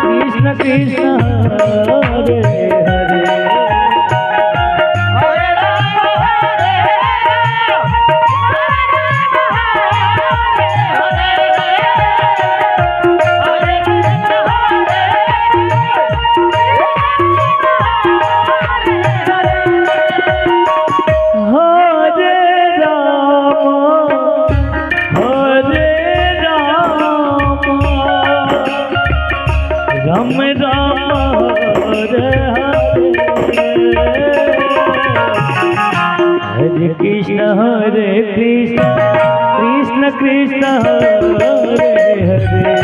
Krishna Krishna Hare Hare. Krishna Hare Krishna Krishna Krishna Hare Hare.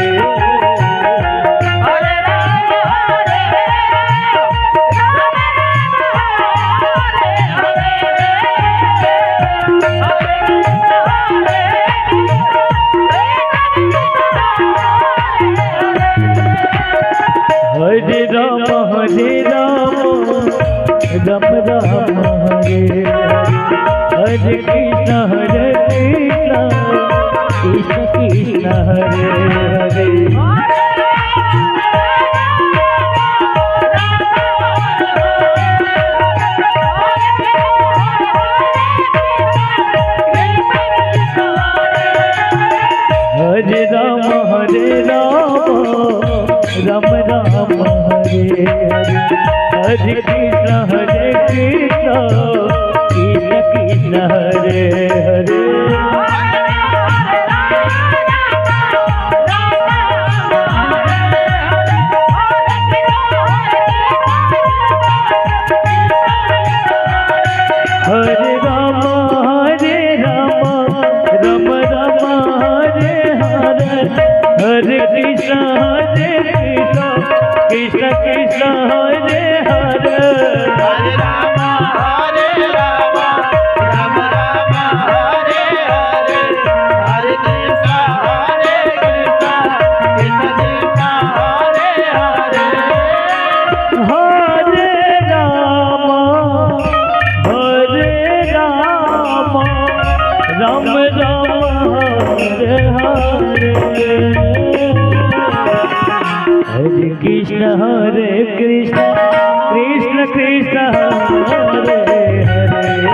Hare Ram Ram Ram Hare Hare, Hare Krishna Krishna Krishna Hare Hare. Hare Ram Ram Ram Hare Hare, Hare Krishna Krishna Krishna Hare Hare. Hare Ram Ram Ram Hare Hare, Hare Krishna Krishna Krishna Hare Hare. Hare Ram Ram Ram Hare Hare, Hare Krishna Krishna Krishna Hare Hare. Hare Ram Ram Ram Hare Hare, Hare Krishna Krishna Krishna Hare Hare. Hare Ram Ram Ram Hare Hare, Hare Krishna Krishna Krishna Hare Hare.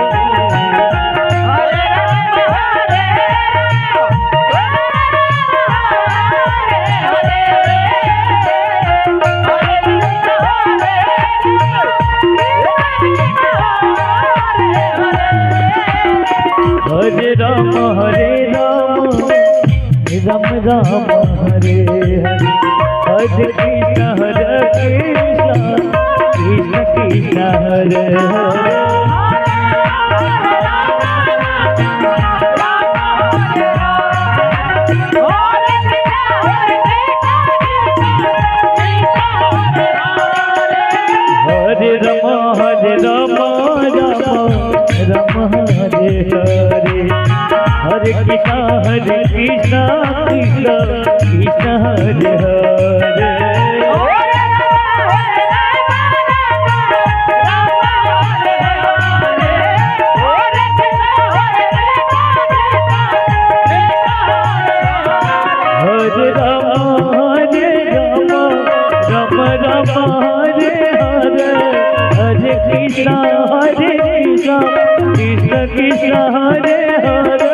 Hare Ram Ram Hare Hare, Hare Krishna Krishna Krishna Hare Hare. Hare Ram Ram Hare Hare, Hare Krishna Krishna Krishna Hare Hare. Hare Ram Ram Hare Hare, Hare Krishna Krishna Krishna Hare Hare. Hare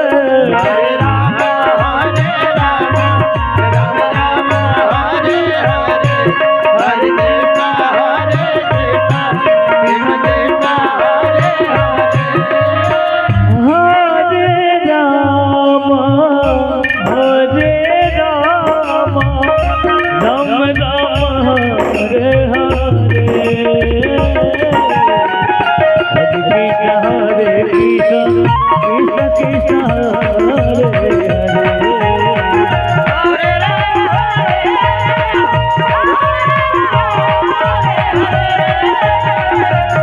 Ram Ram Ram Hare Hare, Hare Krishna Krishna Hare Hare.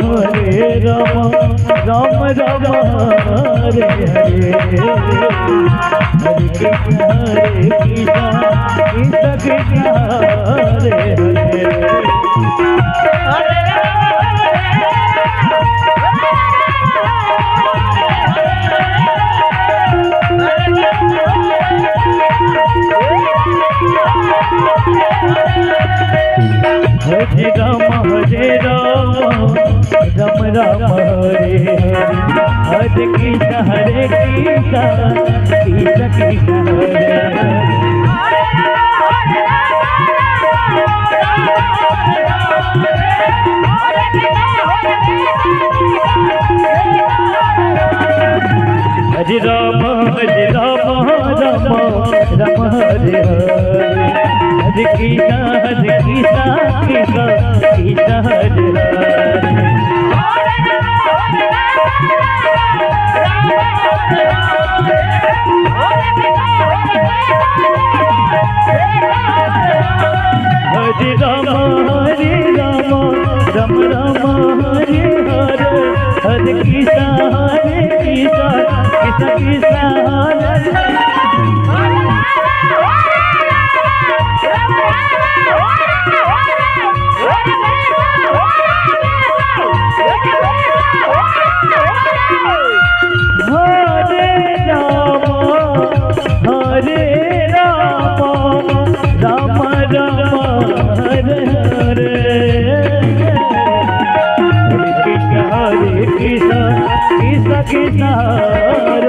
Hare Ram Ram Hare Hare, Hare Krishna Krishna Krishna Hare Hare. Ram Ram Hare Hare Krishna Krishna Krishna Hare Hare Ram Ram Ram Hare Hare Krishna Krishna Krishna Hare Hare Hare Ram Ram Ram Hare Hare Hare Krishna Krishna Krishna Hare Ram Ram Hare Hare Hare Krishna Krishna Krishna Hare